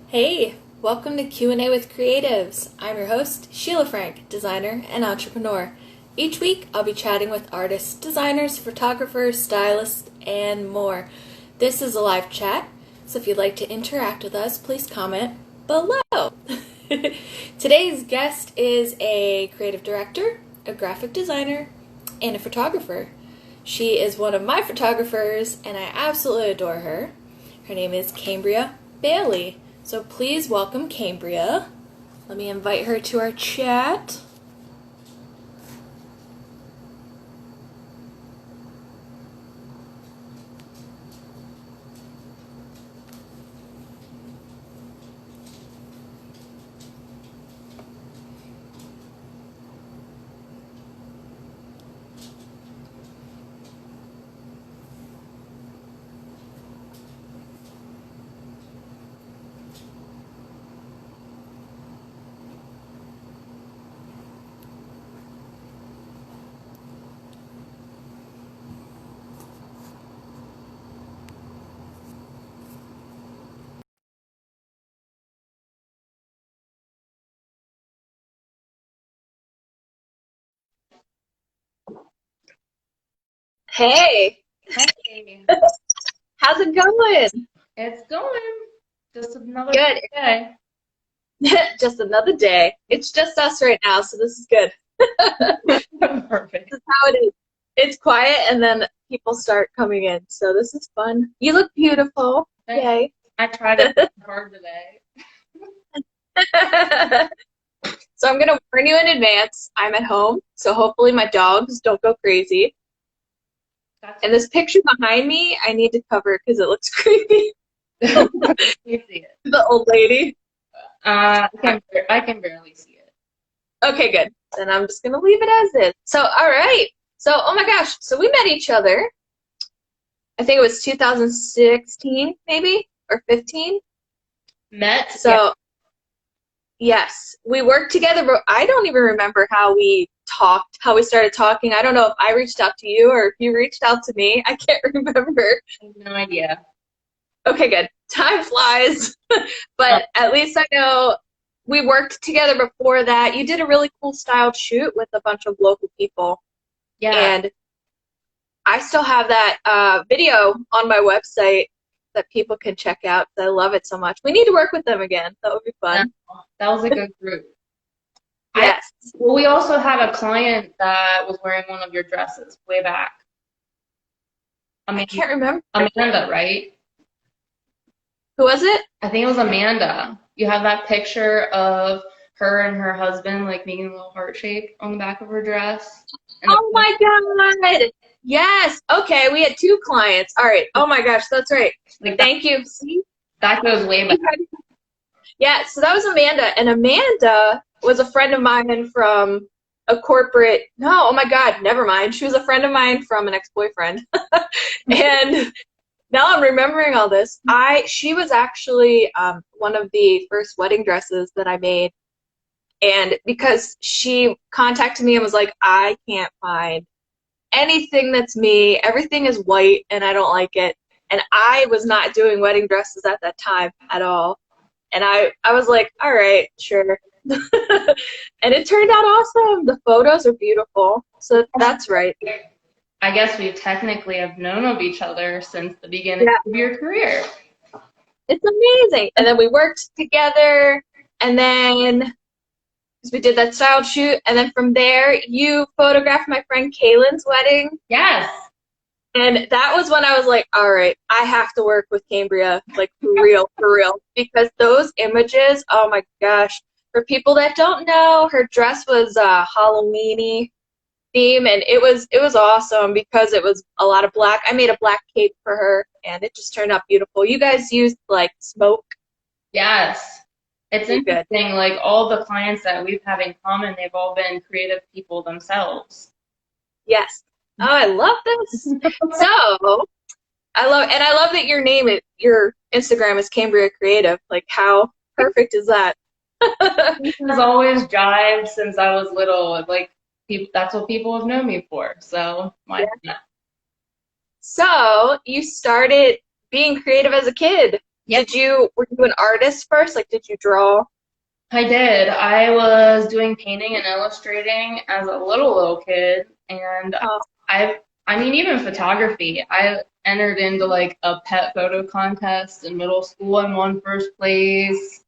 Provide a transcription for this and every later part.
Hey, welcome to Q&A with Creatives. I'm your host, Sheila Frank, designer and entrepreneur. Each week, I'll be chatting with artists, designers, photographers, stylists, and more. This is a live chat, so if you'd like to interact with us, please comment below. Today's guest is a creative director, a graphic designer, and a photographer. She is one of my photographers, and I absolutely adore her. Her name is Cambria Bailey. So please welcome Cambria. Let me invite her to our chat. Hey, Hey, how's it going? it's going. Just another Good. day. Just another day. It's just us right now, so this is good. Perfect. This is how it is. It's quiet and then people start coming in, so this is fun. You look beautiful. Thanks. Yay. I tried it hard today. So I'm going to warn you in advance. I'm at home, so hopefully my dogs don't go crazy. That's And this picture behind me, I need to cover because it looks creepy. you see it. The old lady. I can barely see it. Okay, good. Then I'm just gonna leave it as is. So, all right. So, oh my gosh. So we met each other. I think it was 2016, maybe, or 15. Met? Yeah. So, yes, we worked together, but I don't even remember how we talked, how we started talking. I don't know if I reached out to you or if you reached out to me. I can't remember. I have no idea. Okay, good. Time flies. But at least I know we worked together before that. You did a really cool styled shoot with a bunch of local people. Yeah. And I still have that video on my website that people can check out. I love it so much. We need to work with them again. That would be That, fun. that was a good group. I Yes. well, we also had a client that was wearing one of your dresses way back. I I mean, can't remember. Amanda, right? Who was it? I think it was Amanda. You have that picture of her and her husband like making a little heart shape on the back of her dress. And Oh my God. Yes. Okay. We had two clients. All right. Oh my gosh. That's right. like that, Thank you. See? that goes way back. Yeah. So that was Amanda. And Amanda was a friend of mine from a corporate. No. Oh my God. Never mind. She was a friend of mine from an ex-boyfriend. And now I'm remembering all this. She was actually one of the first wedding dresses that I made. And because she contacted me and was like, I can't find anything that's me. Everything is white and I don't like it. And I was not doing wedding dresses at that time at all. And I was like, all right, sure. And it turned out awesome. The photos are beautiful. So that's right. I guess we technically have known of each other since the beginning Yeah, of your career. it's amazing. And then we worked together and then we did that style shoot. And then from there, you photographed my friend Kaylin's wedding. Yes. And that was when I was like, all right, I have to work with Cambria, like for real. Because those images, oh my gosh. For people that don't know, her dress was Halloween-y theme, and it was awesome because it was a lot of black. I made a black cape for her, and it just turned out beautiful. You guys used like smoke. Yes. It's You're good. interesting, like all the clients that we've had in common, they've all been creative people themselves. Yes. Oh, I love this. So I love that your Instagram is Cambria Creative. Like, how perfect is that? This has always jived since I was little. Like that's what people have known me for. So why Yeah. not? So you started being creative as a kid. Yep. Were you an artist first? Like, did you draw? I did. I was doing painting and illustrating as a little kid, and Oh, I mean, even photography. I entered into like a pet photo contest in middle school and won first place.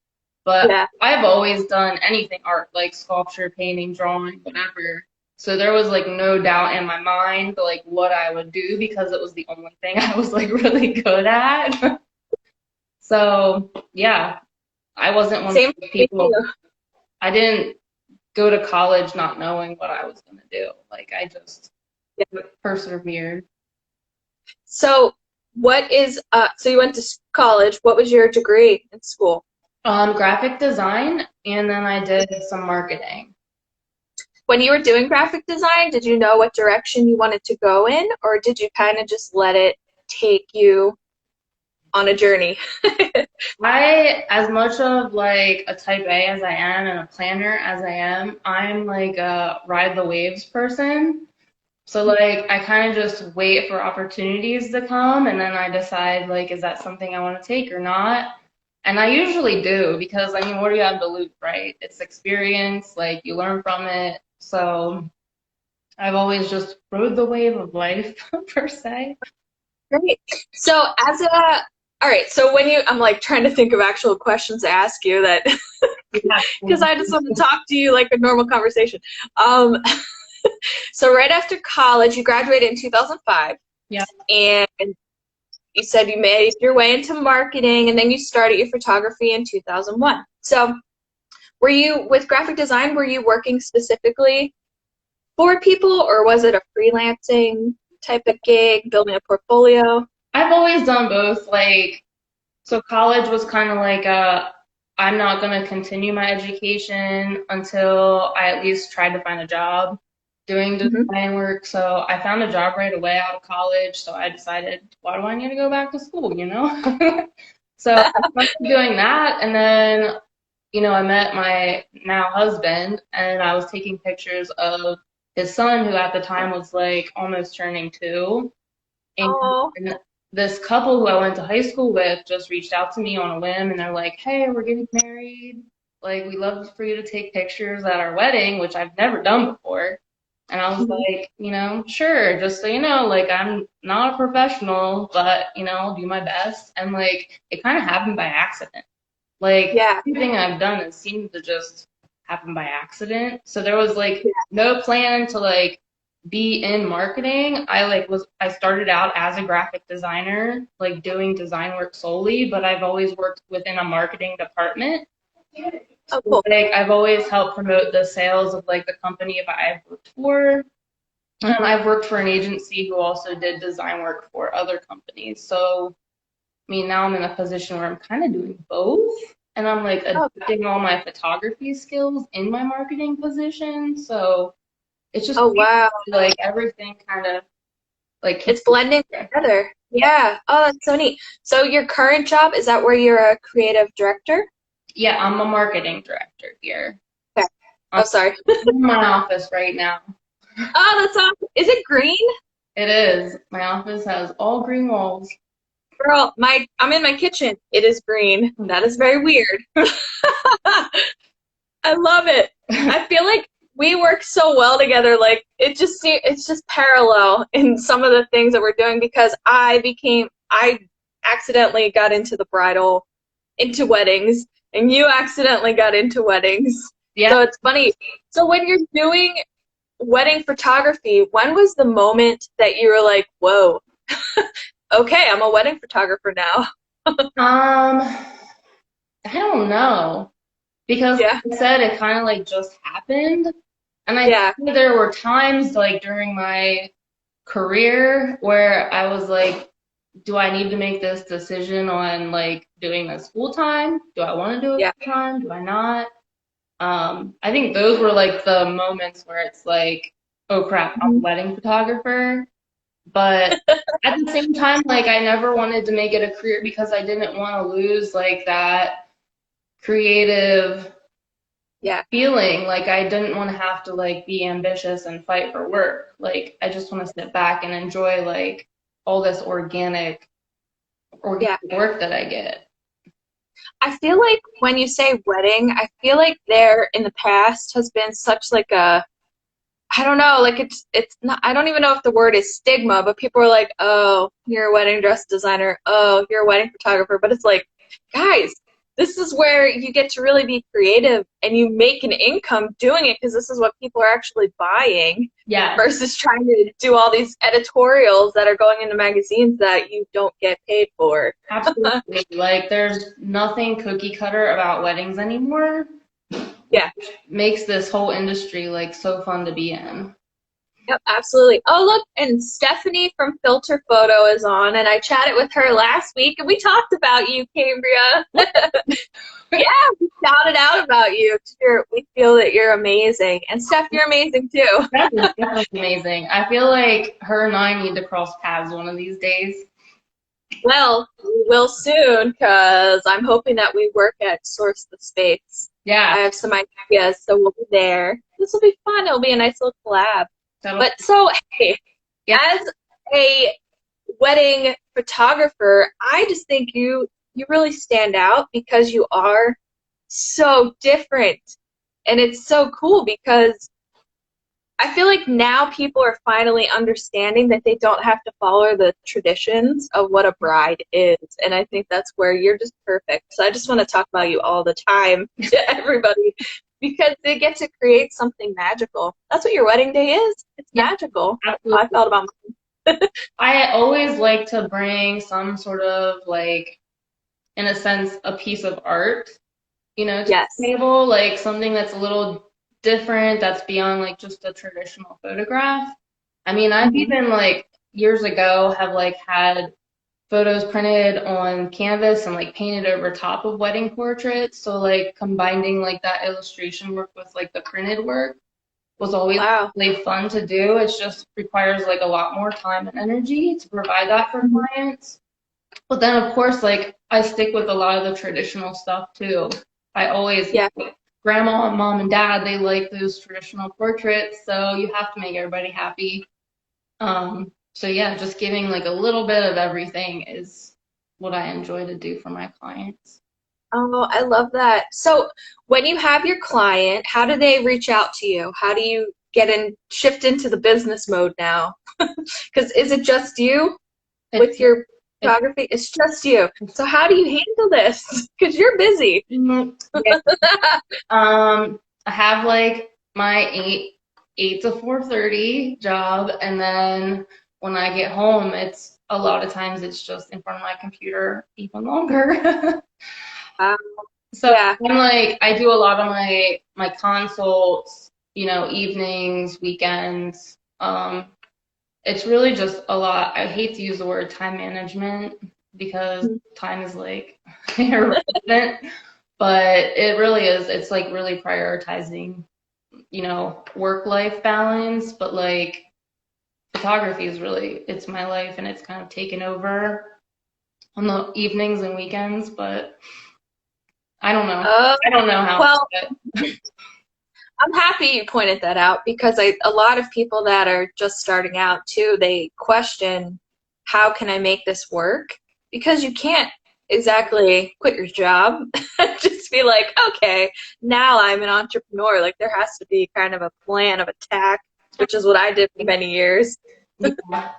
But yeah. I've always done anything art, like sculpture, painting, drawing, whatever. So there was like no doubt in my mind like what I would do because it was the only thing I was like really good at. So yeah, I wasn't one of Same those for me people. too. I didn't go to college not knowing what I was going to do. Like I just Yeah. persevered. So so you went to college. What was your degree in school? Graphic design, and then I did some marketing. When you were doing graphic design, did you know what direction you wanted to go in, or did you kind of just let it take you on a journey? As much of like a type A as I am and a planner as I am, I'm like a ride the waves person. So like I kind of just wait for opportunities to come and then I decide like is that something I want to take or not? And I usually do because I mean what do you have to lose, right? It's experience, like you learn from it. So I've always just rode the wave of life per se. Great. So all right, so I'm like trying to think of actual questions to ask you that, Yeah. because I just want to talk to you like a normal conversation. Um, so right after college, you graduated in 2005, Yeah. and you said you made your way into marketing, and then you started your photography in 2001. So with graphic design, were you working specifically for people, or was it a freelancing type of gig, building a portfolio? I've always done both. Like, so college was kind of like I'm not going to continue my education until I at least tried to find a job doing Hmm. design work. So I found a job right away out of college. So I decided, why do I need to go back to school, you know? So I started doing that. And then, you know, I met my now husband and I was taking pictures of his son, who at the time was like almost turning 2. And Oh, this couple who I went to high school with just reached out to me on a whim and they're like, hey, we're getting married. Like, we love for you to take pictures at our wedding, which I've never done before. And I was mhm. like, you know, sure, just so you know, like, I'm not a professional, but, you know, I'll do my best. And, like, it kind of happened by accident. Like, Yeah. everything I've done has seemed to just happen by accident. So there was, like, no plan to, like, be in marketing. I started out as a graphic designer, like doing design work solely, but I've always worked within a marketing department. Oh, So, cool. like I've always helped promote the sales of like the company I've worked for. And I've worked for an agency who also did design work for other companies. So I mean now I'm in a position where I'm kind of doing both. And I'm like Oh, adapting all my photography skills in my marketing position. So it's just oh, wow. like everything kind of like came It's blending together. together. Yeah. Oh, that's so neat. So your current job, is that where you're a creative director? Yeah, I'm a marketing director here. Okay. I'm Oh, sorry. in my office right now. Oh, that's awesome. Is it green? It is. My office has all green walls. Girl, I'm in my kitchen. It is green. That is very weird. I love it. I feel like we work so well together. Like it's just parallel in some of the things that we're doing because I accidentally got into weddings, and you accidentally got into weddings. Yeah. So it's funny. So when you're doing wedding photography, when was the moment that you were like, whoa, okay, I'm a wedding photographer now? I don't know. Because Yeah, like I said, it kind of like just happened. And I yeah, think there were times like during my career where I was like, do I need to make this decision on like doing this full time? Do I want to do it yeah. full time? Do I not? I think those were like the moments where it's like, oh crap, I'm a Mhm. wedding photographer. But at the same time, like I never wanted to make it a career because I didn't want to lose like that creative Yeah. feeling. Like I didn't want to have to like be ambitious and fight for work. Like I just want to sit back and enjoy like all this organic Yeah. organic work that I get. I feel like when you say wedding, I feel like there in the past has been such like a, I don't know, like it's not, I don't even know if the word is stigma, but people are like, "Oh, you're a wedding dress designer. Oh, you're a wedding photographer." But it's like, guys, this is where you get to really be creative and you make an income doing it because this is what people are actually buying Yeah, versus trying to do all these editorials that are going into magazines that you don't get paid for. absolutely. Like, there's nothing cookie cutter about weddings anymore, Yeah. which makes this whole industry like so fun to be in. Yep, absolutely. Oh, look, and Stephanie from Filter Photo is on, and I chatted with her last week, and we talked about you, Cambria. Yeah, we shouted out about you. We feel that you're amazing. And Steph, you're amazing too. That is definitely amazing. I feel like her and I need to cross paths one of these days. Well, we will soon, because I'm hoping that we work at Source the Space. Yeah. I have some ideas, so we'll be there. This will be fun. It'll be a nice little collab. That'll, But so, hey, yeah. as a wedding photographer, I just think you really stand out because you are so different. And it's so cool because I feel like now people are finally understanding that they don't have to follow the traditions of what a bride is. And I think that's where you're just perfect. So I just want to talk about you all the time to everybody because they get to create something magical. That's what your wedding day is. It's magical. That's how I felt about mine. I always like to bring some sort of like, in a sense, a piece of art, to Yes. the table, like something that's a little different, that's beyond like just a traditional photograph. I mean, I've even like years ago have like had photos printed on canvas and like painted over top of wedding portraits. So like combining like that illustration work with like the printed work was always Wow. really fun to do. It just requires like a lot more time and energy to provide that for clients. But then of course like I stick with a lot of the traditional stuff too. I always Yeah. grandma and mom and dad, they like those traditional portraits, so you have to make everybody happy. So yeah, just giving like a little bit of everything is what I enjoy to do for my clients. Oh, I love that. So when you have your client, how do they reach out to you? How do you shift into the business mode now? Because is it just you with your photography? It's just you. So how do you handle this? Because you're busy. Yeah. I have like my eight to 4:30 job, and then when I get home, it's a lot of times it's just in front of my computer even longer. Um, So yeah. I'm like, I do a lot of my consults, evenings, weekends. It's really just a lot. I hate to use the word time management because time is like irrelevant, but it really is. It's like really prioritizing, work-life balance, but like photography is really, it's my life and it's kind of taken over on the evenings and weekends, but I don't know. I don't know how Well, to do it. I'm happy you pointed that out because a lot of people that are just starting out too, they question, how can I make this work? Because you can't exactly quit your job. Just be like, okay, now I'm an entrepreneur. Like there has to be kind of a plan of attack, which is what I did for many years. Yeah.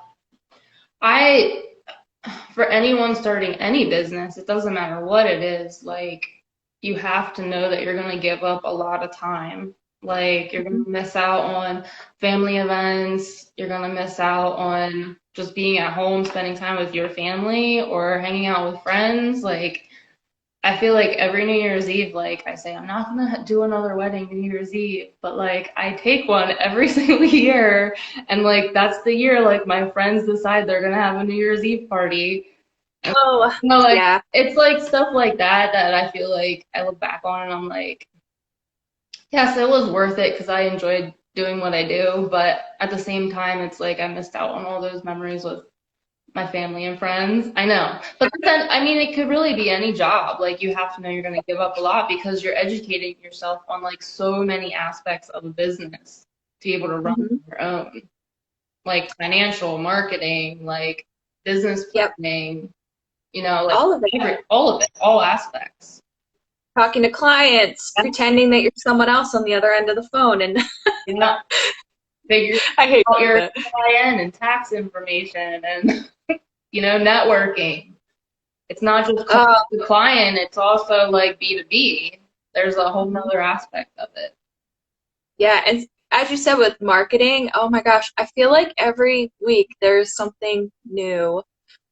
For anyone starting any business, it doesn't matter what it is, like you have to know that you're going to give up a lot of time. Like you're going to miss out on family events, you're going to miss out on just being at home, spending time with your family or hanging out with friends. Like I feel like every New Year's Eve, like I say, I'm not gonna do another wedding New Year's Eve, but like I take one every single year, and like that's the year like my friends decide they're gonna have a New Year's Eve party. Oh, Like yeah. it's like stuff like that that I feel like I look back on and I'm like, yes, it was worth it because I enjoyed doing what I do, but at the same time, it's like I missed out on all those memories with my family and friends. I know. But then, I mean, it could really be any job. Like, you have to know you're going to give up a lot because you're educating yourself on like so many aspects of a business to be able to run your own, like financial, marketing, like business planning, you know, like All of it. all of it, all aspects. Talking to clients, pretending that you're someone else on the other end of the phone, and You know, figure I hate out your that. IN and tax information and, you know, networking. It's not just the client, it's also like B2B. There's a whole nother aspect of it. Yeah, and as you said with marketing, oh my gosh, I feel like every week there's something new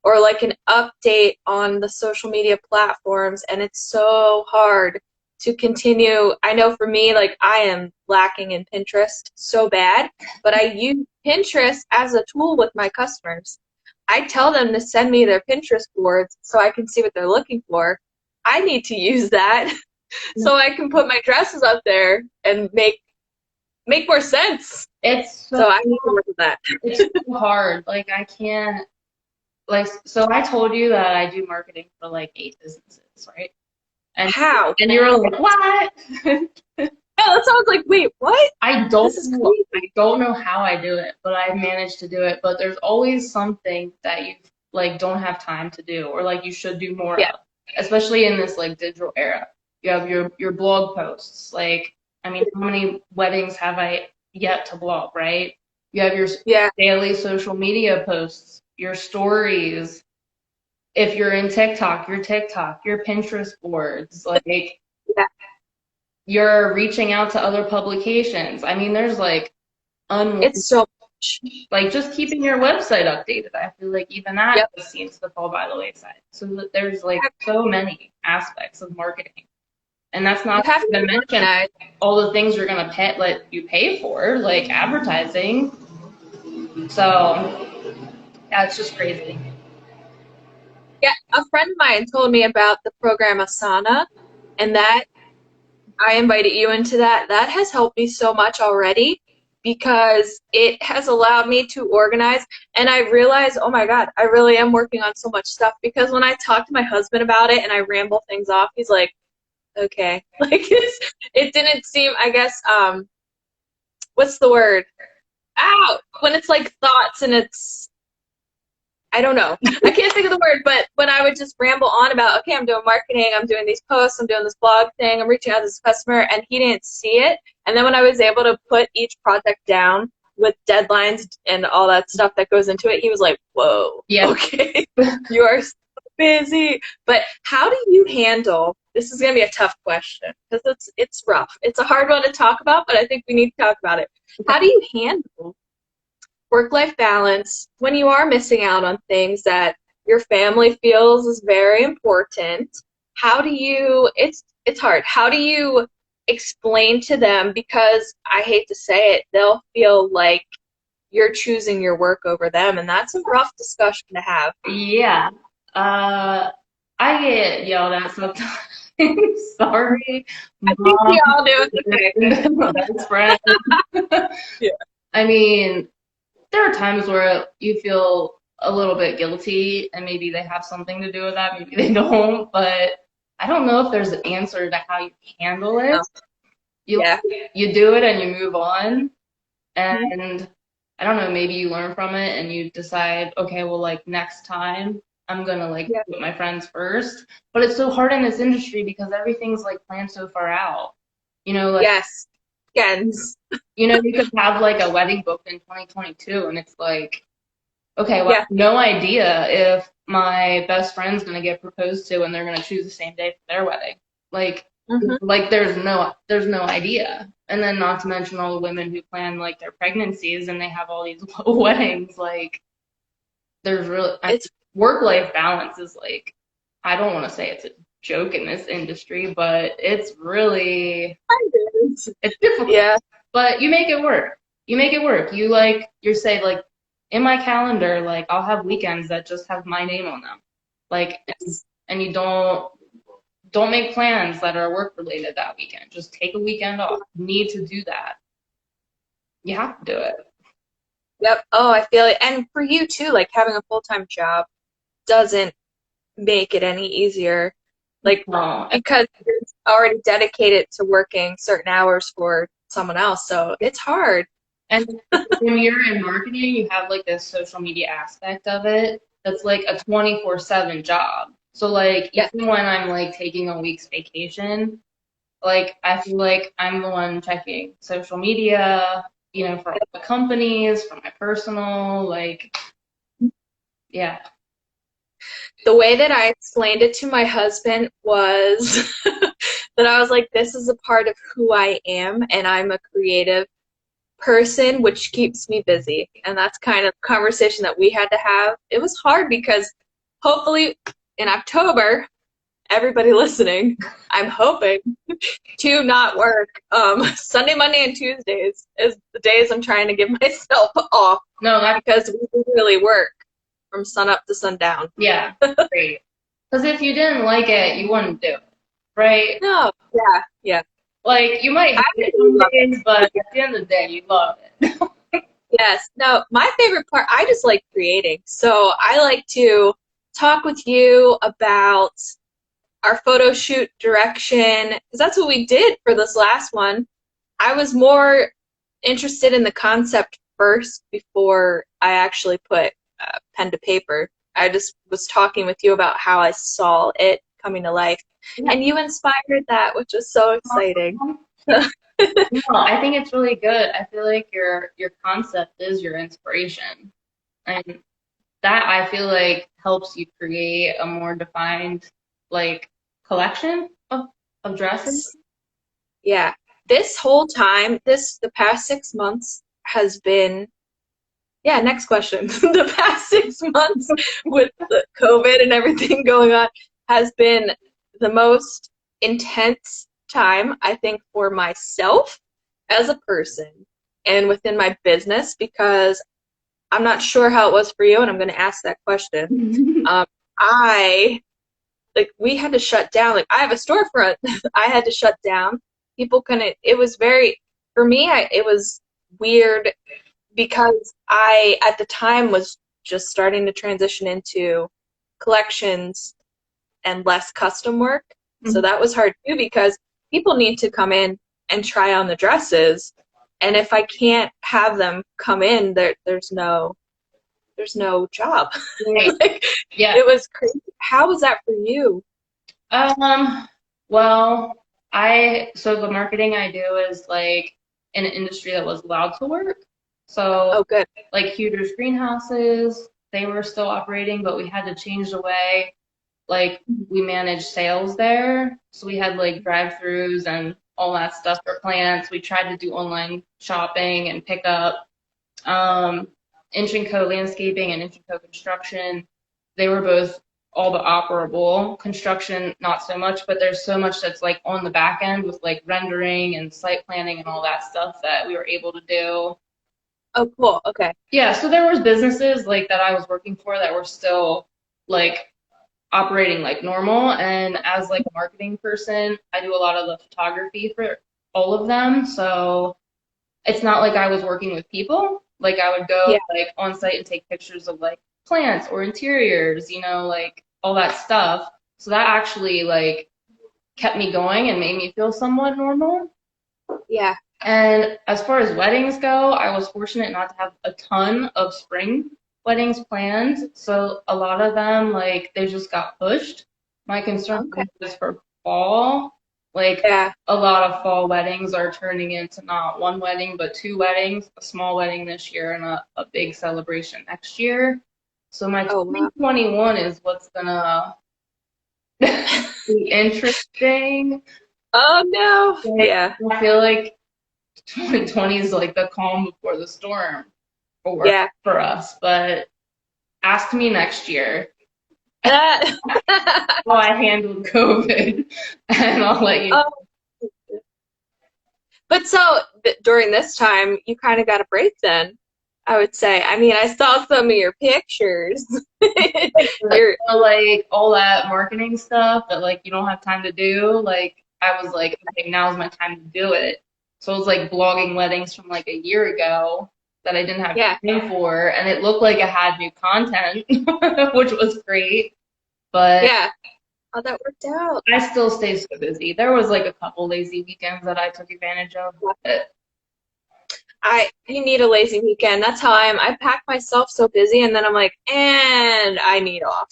or like an update on the social media platforms, and it's so hard to continue. I know for me, like I am lacking in Pinterest so bad, but I use Pinterest as a tool with my customers. I tell them to send me their Pinterest boards so I can see what they're looking for. I need to use that so I can put my dresses up there and make more sense. It's So so I need to work with that. it's so hard. Like I can't like so I told you that I do marketing for like 8 businesses, right? And How? and you were like, what? Yeah, that sounds like, wait, what? I don't This is know, crazy. I don't know how I do it, but I managed to do it. But there's always something that you like don't have time to do or like you should do more Yeah, of, especially in this like digital era. You have your blog posts. Like, I mean, how many weddings have I yet to blog, right? You have your yeah, daily social media posts, your stories. If you're in TikTok, your Pinterest boards, like yeah. you're reaching out to other publications. I mean, there's like It's so much. like just keeping your website updated. I feel like even that Yep. just seems to fall by the wayside. So there's like so many aspects of marketing, and that's You not have to even mention organize. all the things you're gonna pay, let you pay for, like advertising. So yeah, it's just crazy. Yeah, a friend of mine told me about the program Asana, and that I invited you into that. That has helped me so much already because it has allowed me to organize. And I realized, oh my God, I really am working on so much stuff because when I talk to my husband about it and I ramble things off, he's like, okay. Like it didn't seem, I guess, what's the word? Ow! When it's like thoughts and it's I don't know. I can't think of the word, but when I would just ramble on about, okay, I'm doing marketing, I'm doing these posts, I'm doing this blog thing, I'm reaching out to this customer, and he didn't see it. And then when I was able to put each project down with deadlines and all that stuff that goes into it, he was like, whoa, Yeah. okay, you are so busy. But how do you handle, this is going to be a tough question because it's rough. It's a hard one to talk about, but I think we need to talk about it. How do you handle work-life balance when you are missing out on things that your family feels is very important? How do you it's hard. How do you explain to them, because I hate to say it, they'll feel like you're choosing your work over them, and that's a rough discussion to have. Yeah. I get yelled at sometimes. Sorry, I think mom, we all do. Okay. my best friend. Yeah. I mean, there are times where you feel a little bit guilty, and maybe they have something to do with that, maybe they don't, but I don't know if there's an answer to how you handle it. No. You Yeah. you do it and you move on, and I don't know, maybe you learn from it and you decide, okay, well, like next time I'm gonna like Yeah. put my friends first. But it's so hard in this industry because everything's like planned so far out. You know, like Yes. Gens. you could have like a wedding booked in 2022, and it's like, okay, well, I Yeah. have no idea if my best friend's gonna get proposed to and they're gonna choose the same day for their wedding. Like, Hmm. like there's no idea. And then not to mention all the women who plan like their pregnancies and they have all these weddings. Like, there's really It's work-life balance is like, I don't want to say it's a joke in this industry, but it's really it's difficult. yeah. But you make it work. You make it work. You say like in my calendar, like I'll have weekends that just have my name on them. Like, Yes. and you don't make plans that are work related that weekend. Just take a weekend off. You need to do that. You have to do it. Yep. Oh, I feel it. And for you too, like having a full-time job doesn't make it any easier. Like No, because you're already dedicated to working certain hours for someone else. So it's hard. and when you're in marketing, you have like this social media aspect of it that's like a 24/7 job. So like Yeah. even when I'm like taking a week's vacation, like I feel like I'm the one checking social media, you know, for all the companies, for my personal, like, yeah. The way that I explained it to my husband was that I was like, this is a part of who I am, and I'm a creative person, which keeps me busy. And that's kind of conversation that we had to have. It was hard because hopefully in October, everybody listening, I'm hoping to not work. Sunday, Monday, and Tuesdays is the days I'm trying to give myself off No, that's because we really work from sun up to sundown. yeah, great. Because if you didn't like it, you wouldn't do it, right? No, yeah, yeah. Like you might I hate it really some love it. days, but at the end of the day, you love it. Yes. No, my favorite part, I just like creating. So I like to talk with you about our photo shoot direction, because that's what we did for this last one. I was more interested in the concept first before I actually put pen to paper. I just was talking with you about how I saw it coming to life, Yeah. and you inspired that, which was so exciting. No, I think it's really good. I feel like your concept is your inspiration, and that I feel like helps you create a more defined like collection of dresses. Yeah. This whole time, the past 6 months has been, yeah, next question. The past 6 months with the COVID and everything going on has been the most intense time, I think, for myself as a person and within my business, because I'm not sure how it was for you, and I'm going to ask that question. I like we had to shut down. Like I have a storefront. I had to shut down. People couldn't. It was very for me. It was weird because I at the time was just starting to transition into collections and less custom work. So that was hard too because people need to come in and try on the dresses, and if I can't have them come in, there's no job. Right. Like, Yeah. it was crazy. How was that for you? Well, so the marketing I do is like in an industry that was allowed to work. So Oh, good. like Huger's greenhouses, they were still operating, but we had to change the way like we managed sales there. So we had like drive-throughs and all that stuff for plants. We tried to do online shopping and pickup. Inch and Co landscaping and Inch and Co construction, they were both all but operable. Construction, not so much, but there's so much that's like on the back end with like rendering and site planning and all that stuff that we were able to do. Oh, cool. Okay. Yeah, so there was businesses like that I was working for that were still like operating like normal. And as like a marketing person, I do a lot of the photography for all of them. So it's not like I was working with people. Like I would go Yeah. like on site and take pictures of like plants or interiors, you know, like all that stuff. So that actually like kept me going and made me feel somewhat normal. Yeah. And as far as weddings go, I was fortunate not to have a ton of spring weddings planned. So a lot of them, like, they just got pushed. My concern Okay. was for fall. Like, Yeah. a lot of fall weddings are turning into not one wedding, but two weddings, a small wedding this year and a big celebration next year. So my Oh, wow. 2021 is what's gonna be interesting. Oh, no. Like, Yeah. I feel like 2020 is like the calm before the storm Yeah. for us, but ask me next year Uh, how I handled COVID, and I'll let you know. oh, but so during this time, you kind of got a break then, I would say. I mean, I saw some of your pictures. You're, Like all that marketing stuff that like you don't have time to do. Like I was like, okay, now's my time to do it. So it was like blogging weddings from like a year ago that I didn't have yeah. time for, and it looked like I had new content, which was great. But Yeah. Oh, that worked out. I still stay so busy. There was like a couple lazy weekends that I took advantage of. But You need a lazy weekend. That's how I am. I pack myself so busy and then I'm like, and I need off.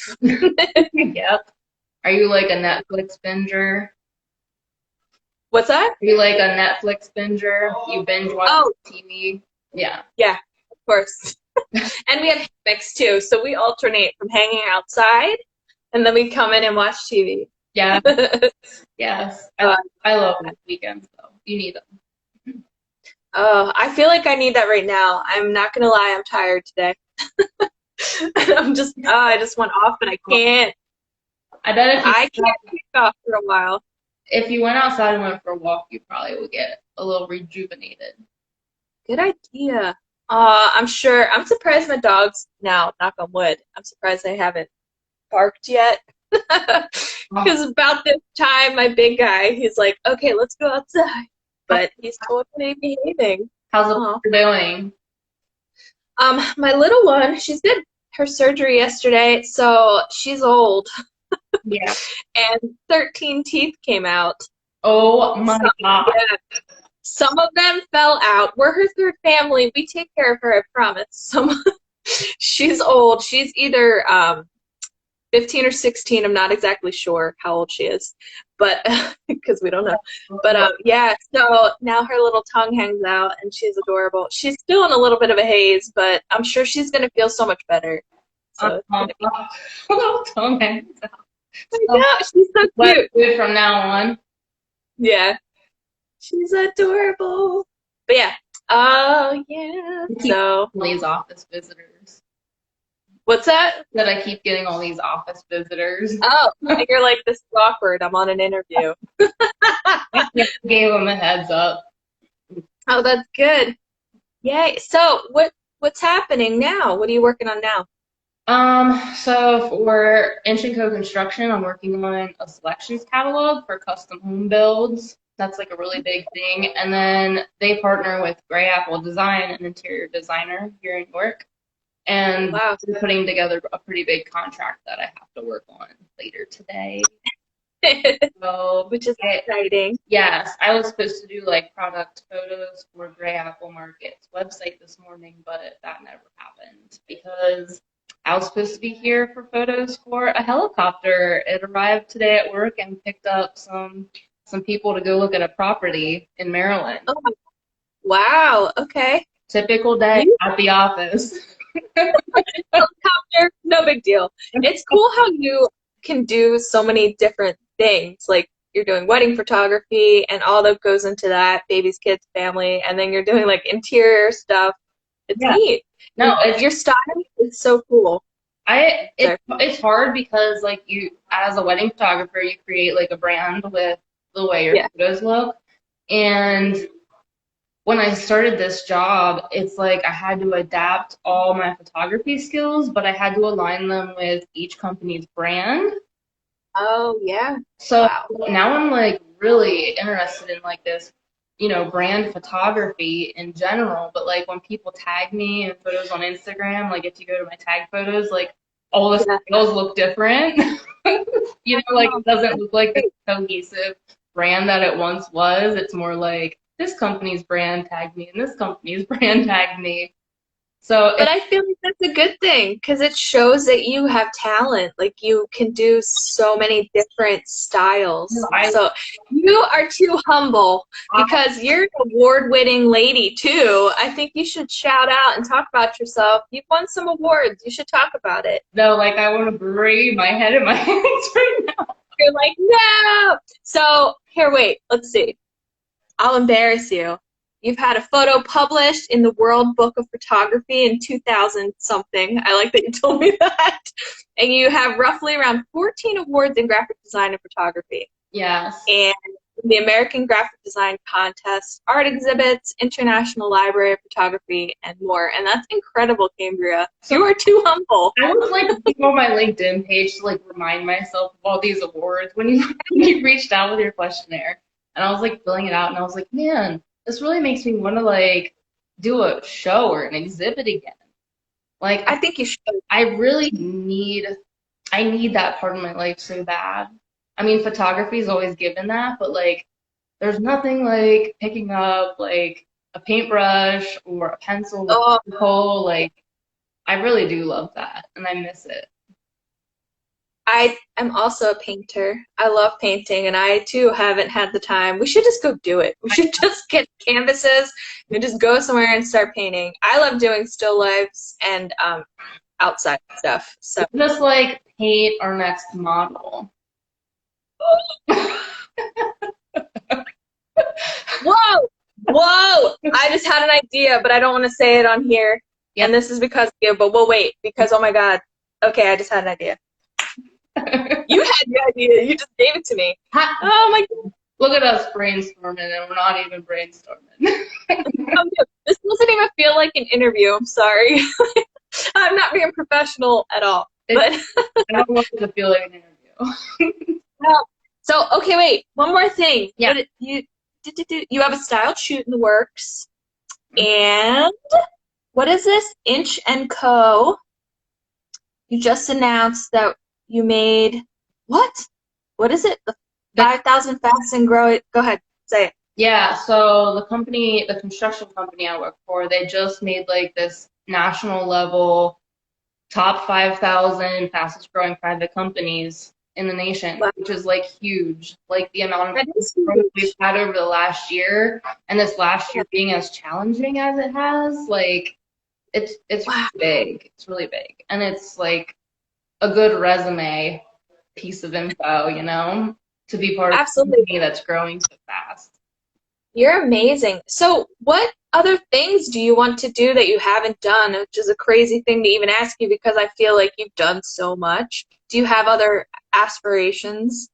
yep. Are you like a Netflix binger? What's that? Are you like a Netflix binger? You binge watch Oh, TV? Yeah. yeah, of course. And we have mix too, so we alternate from hanging outside, and then we come in and watch TV. Yeah. Yes. Uh, I love those weekends though. You need them. oh, I feel like I need that right now. I'm not gonna lie, I'm tired today. I just went off, and I can't. I bet I can't kick off for a while. if you went outside and went for a walk, you probably would get a little rejuvenated. Good idea. I'm sure. I'm surprised my dogs now, knock on wood. I'm surprised they haven't barked yet. Because about this time, my big guy, he's like, okay, let's go outside. But he's totally behaving. How's the doing? My little one, she's did her surgery yesterday, so she's old. Yeah. And 13 teeth came out. Oh my God. Yeah. Some of them fell out. We're her third family. We take care of her, I promise. She's old. She's either 15 or 16. I'm not exactly sure how old she is, but because we don't know. But yeah, so now her little tongue hangs out, and she's adorable. She's still in a little bit of a haze, but I'm sure she's going to feel so much better. So little tongue hangs out. I know, she's so cute. Good from now on. Yeah, she's adorable. But yeah, oh yeah. So these office visitors. What's that? That I keep getting all these office visitors. Oh, you're like, this is awkward. I'm on an interview. Gave them a heads up. Oh, that's good. Yay. So what's happening now? What are you working on now? So for Inch & Co Construction, I'm working on a selections catalog for custom home builds. That's like a really big thing. And then they partner with Gray Apple Design, an interior designer here in York. And Wow. We're putting together a pretty big contract that I have to work on later today. So, which is exciting. Yes, I was supposed to do like product photos for Gray Apple Market's website this morning, but that never happened because I was supposed to be here for photos for a helicopter. It arrived today at work and picked up some people to go look at a property in Maryland. Oh, wow. Okay. Typical day at the office. Helicopter, no big deal. It's cool how you can do so many different things. Like you're doing wedding photography and all that goes into that, babies, kids, family, and then you're doing like interior stuff. It's neat. No, your style is so cool. It's hard because like you, as a wedding photographer, you create like a brand with the way your photos look. And when I started this job, it's like I had to adapt all my photography skills, but I had to align them with each company's brand. Oh, yeah. So now I'm like really interested in like this, brand photography in general. But like when people tag me in photos on Instagram, like if you go to my tag photos, like all the styles look different. Like it doesn't look like the cohesive brand that it once was. It's more like this company's brand tagged me and this company's brand tagged me. So, but I feel like that's a good thing because it shows that you have talent. Like you can do so many different styles. So you are too humble because you're an award-winning lady too. I think you should shout out and talk about yourself. You've won some awards. You should talk about it. No, like I want to bury my head in my hands right now. You're like, no. So here, wait. Let's see. I'll embarrass you. You've had a photo published in the World Book of Photography in 2000 something. I like that you told me that. And you have roughly around 14 awards in graphic design and photography. Yes. And the American Graphic Design Contest, art exhibits, International Library of Photography, and more. And that's incredible, Cambria. You are too humble. I was like looking on my LinkedIn page to like remind myself of all these awards when you reached out with your questionnaire. And I was like filling it out and I was like, man, this really makes me want to like do a show or an exhibit again. Like I think you should. I really need that part of my life so bad. I mean, photography is always given that, but like there's nothing like picking up like a paintbrush or a pencil with like I really do love that and I miss it. I am also a painter. I love painting, and I too haven't had the time. We should just go do it. We should just get canvases and just go somewhere and start painting. I love doing still lifes and outside stuff. So, Just like paint our next model. whoa, whoa! I just had an idea, but I don't want to say it on here. Yep. And this is because of you, but we'll wait because, oh my God. Okay, I just had an idea. You had the idea. You just gave it to me. Oh my God. Look at us brainstorming, and we're not even brainstorming. This doesn't even feel like an interview. I'm sorry. I'm not being professional at all. But I don't want it to feel like an interview. no. So, okay, wait. One more thing. Yeah. You have a styled shoot in the works. And what is this? Inch & Co. You just announced that you made what? What is it? The 5,000 Fast and Grow It. Go ahead, say it. Yeah, so the construction company I work for, they just made like this national level top 5,000 fastest growing private companies in the nation, Wow. which is like huge. Like the amount of That is growth huge. we've had over the last year, and this last year being as challenging as it has, like it's Wow. big. It's really big, and it's like a good resume piece of info, you know, to be part of a company that's growing so fast. You're amazing. So, what other things do you want to do that you haven't done? Which is a crazy thing to even ask you because I feel like you've done so much. Do you have other aspirations?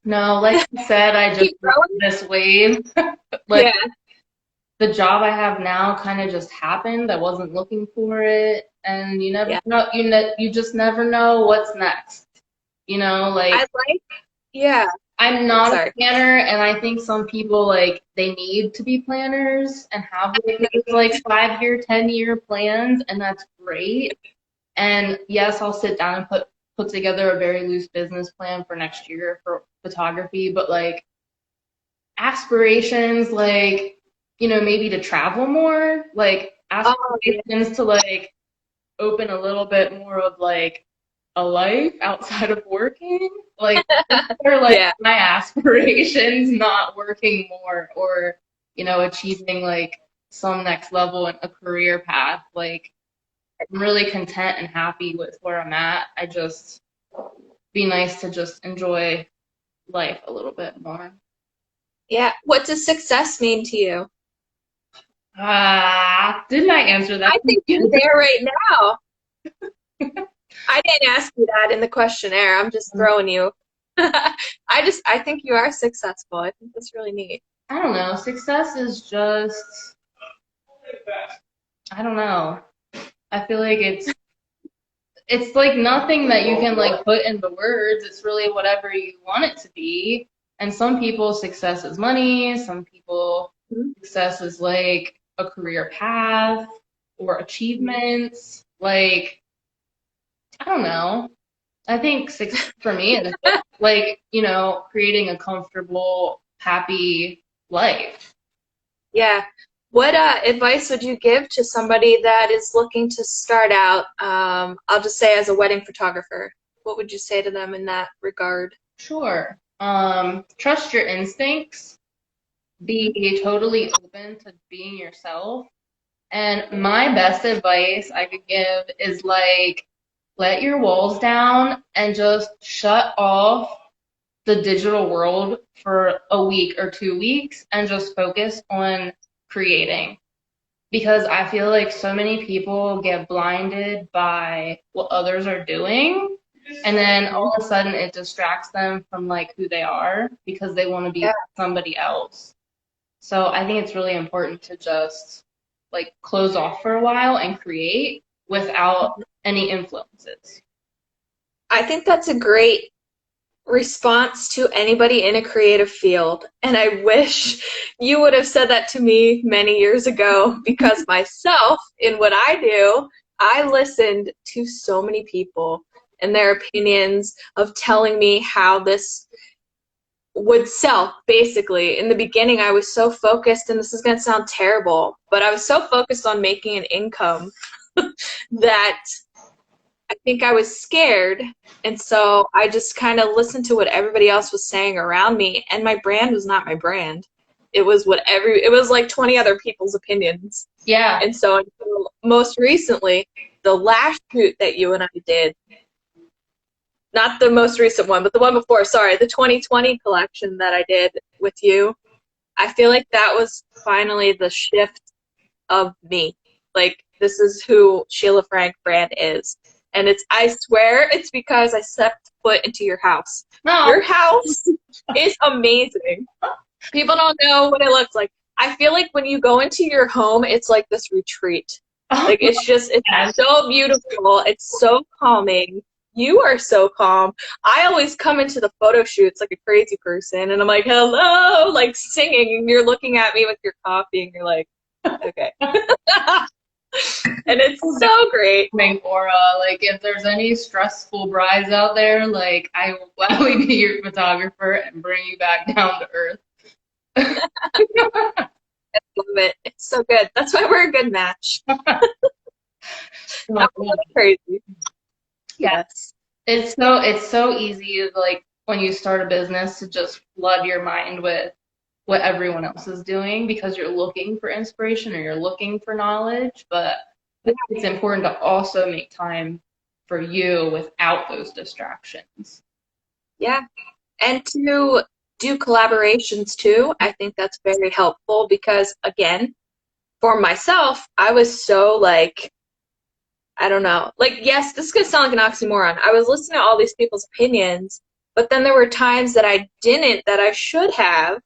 No, like you said, I just rode this wave. Like Yeah. the job I have now kind of just happened. I wasn't looking for it, and you never know. You just never know what's next. You know, like yeah. I'm not a planner, and I think some people like they need to be planners and have like 5-year, 10-year plans, and that's great. And yes, I'll sit down and put together a very loose business plan for next year for photography, but like aspirations, like, you know, maybe to travel more, like aspirations to like open a little bit more of like a life outside of working. Like they're like my aspirations, not working more or, you know, achieving like some next level in a career path. Like I'm really content and happy with where I'm at. I just be nice to just enjoy life a little bit more. Yeah. What does success mean to you? Didn't I answer that? I think you're there right now. I didn't ask you that in the questionnaire. I'm just throwing you. I think you are successful. I think that's really neat. I don't know. Success is just, I don't know. I feel like it's like nothing that you can like put into words. It's really whatever you want it to be. And some people success is money. Some people success is like a career path or achievements. Like, I don't know. I think success for me is like, you know, creating a comfortable, happy life. Yeah. What advice would you give to somebody that is looking to start out, I'll just say as a wedding photographer? What would you say to them in that regard? Sure. Trust your instincts. Be totally open to being yourself. And my best advice I could give is like, let your walls down and just shut off the digital world for a week or 2 weeks and just focus on creating. Because I feel like so many people get blinded by what others are doing, and then all of a sudden it distracts them from like who they are because they want to be somebody else. So I think it's really important to just like close off for a while and create without any influences. I think that's a great response to anybody in a creative field. And I wish you would have said that to me many years ago because myself, in what I do, I listened to so many people and their opinions of telling me how this would sell, basically. In the beginning, I was so focused, and this is going to sound terrible, but I was so focused on making an income that I think I was scared. And so I just kind of listened to what everybody else was saying around me. And my brand was not my brand. It was it was like 20 other people's opinions. Yeah. And so until most recently, the last shoot that you and I did, not the most recent one, but the one before, sorry, the 2020 collection that I did with you, I feel like that was finally the shift of me. Like, this is who Sheila Frank brand is. And I swear it's because I stepped foot into your house. No. Your house is amazing. People don't know what it looks like. I feel like when you go into your home, it's like this retreat. Like, it's so beautiful. It's so calming. You are so calm. I always come into the photo shoots like a crazy person, and I'm like, hello, like singing, and you're looking at me with your coffee, and you're like, okay. And it's so great. Aura. Like, if there's any stressful brides out there, like, I will gladly be your photographer and bring you back down to earth. I love it. It's so good. That's why we're a good match. I'm crazy. Yes. It's so easy, like, when you start a business, to just flood your mind with what everyone else is doing because you're looking for inspiration or you're looking for knowledge. But it's important to also make time for you without those distractions. Yeah. And to do collaborations too, I think that's very helpful because, again, for myself, I was so like, I don't know. Like, yes, this is going to sound like an oxymoron. I was listening to all these people's opinions, but then there were times that I didn't, that I should have,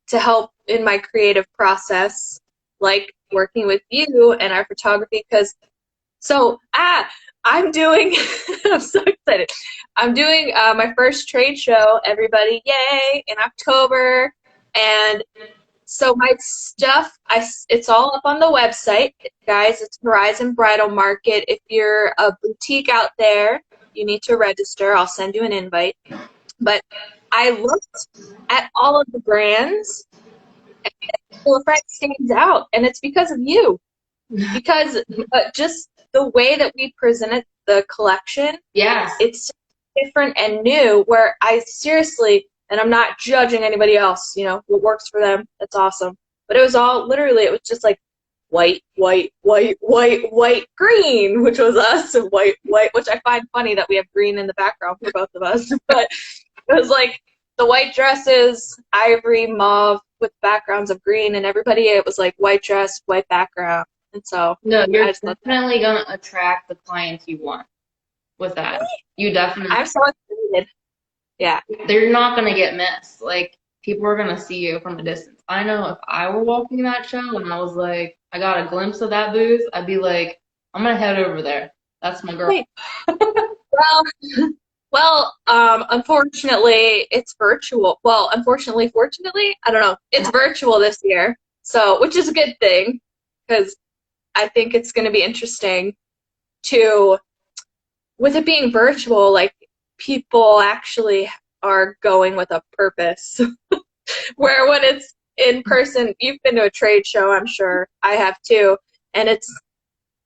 to help in my creative process, like working with you and our photography. I'm doing, I'm so excited. I'm doing my first trade show, everybody, yay, in October. And so my stuff, it's all up on the website, guys. It's Horizon Bridal Market. If you're a boutique out there, you need to register. I'll send you an invite. But I looked at all of the brands, and Sheila Frank stands out, and it's because of you. Because just the way that we presented the collection, yes, it's different and new, where I seriously, and I'm not judging anybody else, you know, what works for them, that's awesome. But it was all, literally, it was just like white, white, white, white, white, green, which was us, and white, white, which I find funny that we have green in the background for both of us. But it was like the white dresses, ivory, mauve, with backgrounds of green, and everybody, it was like white dress, white background. And so, no, you're definitely going to attract the clients you want with that. You definitely. I'm so excited. Yeah. They're not going to get missed. Like, people are going to see you from a distance. I know if I were walking that show and I was like, I got a glimpse of that booth, I'd be like, I'm going to head over there. That's my girl. Well, unfortunately, it's virtual. Well, unfortunately, fortunately, I don't know. It's virtual this year, so, which is a good thing, because I think it's going to be interesting with it being virtual, like, people actually are going with a purpose. Where when it's in person, you've been to a trade show, I'm sure. I have too. And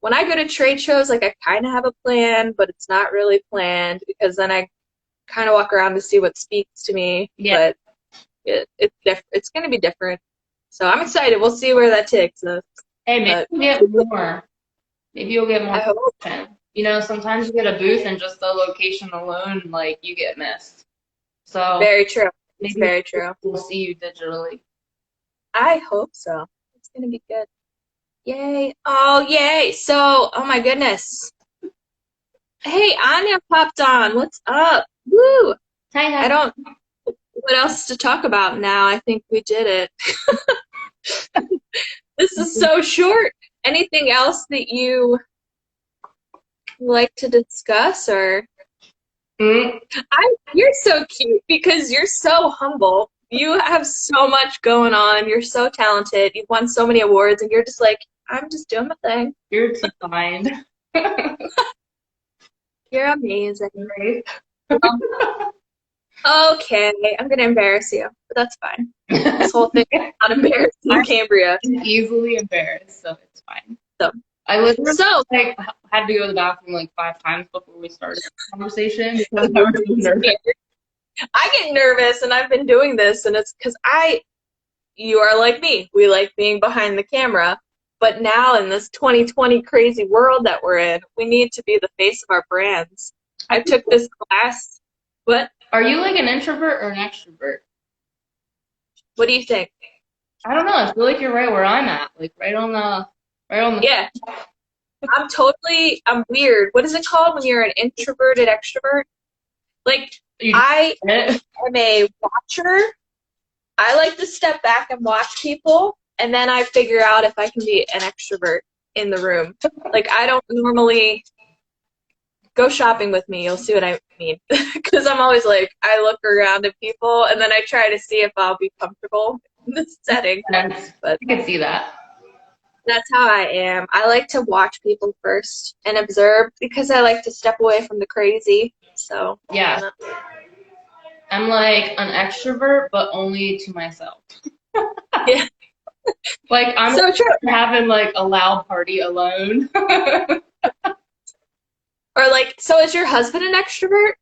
when I go to trade shows, like, I kind of have a plan, but it's not really planned, because then I kind of walk around to see what speaks to me. Yeah. But it's going to be different. So I'm excited. We'll see where that takes us. Hey, maybe you'll get more. Maybe you'll get more. I hope. You know, sometimes you get a booth and just the location alone, like, you get missed. So very true. It's very true. We'll see you digitally. I hope so. It's going to be good. Yay. Oh, yay. So, oh my goodness. Hey, Anya popped on. What's up? Woo. Hi. I don't, what else to talk about now? I think we did it. This is so short. Anything else that you like to discuss, or? You're so cute because you're so humble. You have so much going on. You're so talented. You've won so many awards, and you're just like, I'm just doing my thing. You're too kind. You're amazing. Okay, I'm going to embarrass you, but that's fine. This whole thing is not embarrassing, Cambria. I'm easily embarrassed, so it's fine. So, I literally So like had to go to the bathroom like 5 times before we started the conversation because I was so nervous. I get nervous, and I've been doing this, and it's because you are like me. We like being behind the camera. But now in this 2020 crazy world that we're in, we need to be the face of our brands. I took this class. What? Are you like an introvert or an extrovert? What do you think? I don't know. I feel like you're right where I'm at. Like right on the Yeah. I'm weird. What is it called when you're an introverted extrovert? Like, I am a watcher. I like to step back and watch people, and then I figure out if I can be an extrovert in the room. Like, I don't normally go shopping with me. You'll see what I mean. Because I'm always like, I look around at people, and then I try to see if I'll be comfortable in the setting. But I can see that. That's how I am. I like to watch people first and observe because I like to step away from the crazy. So yeah, I'm like an extrovert, but only to myself. Yeah, like I'm so true. Having like a loud party alone. Or like, so is your husband an extrovert?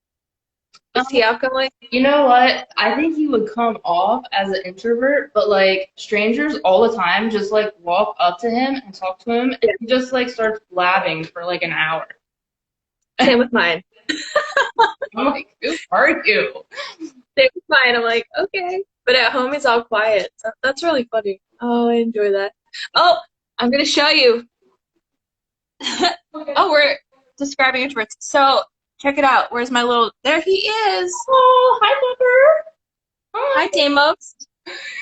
Is he outgoing? You know what? I think he would come off as an introvert, but like strangers all the time just like walk up to him and talk to him, and he just like starts blabbing for like an hour. Same with mine. I'm like, who are you? Same with mine. I'm like, okay. But at home, he's all quiet. So that's really funny. Oh, I enjoy that. Oh, I'm going to show you. Oh, we're describing introverts. So check it out. Where's my little... There he is. Oh, hi, Pepper. Hi, Damos.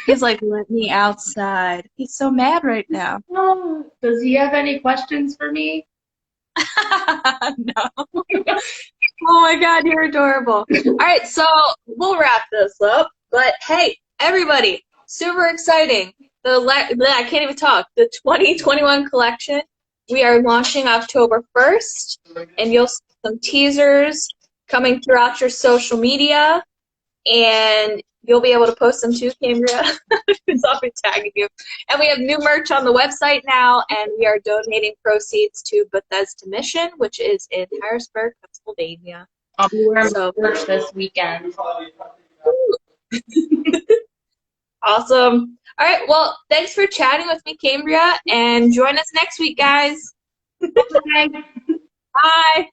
He's like, let me outside. He's so mad right now. Oh, does he have any questions for me? No. Oh my God, you're adorable. All right, so we'll wrap this up. But hey, everybody, super exciting. I can't even talk. The 2021 collection, we are launching October 1st, and you'll see some teasers coming throughout your social media, and you'll be able to post them too, Cambria, because I'll be tagging you. And we have new merch on the website now, and we are donating proceeds to Bethesda Mission, which is in Harrisburg, Pennsylvania. I'll be wearing merch this weekend. Awesome. All right, well, thanks for chatting with me, Cambria, and join us next week, guys. Bye. Bye.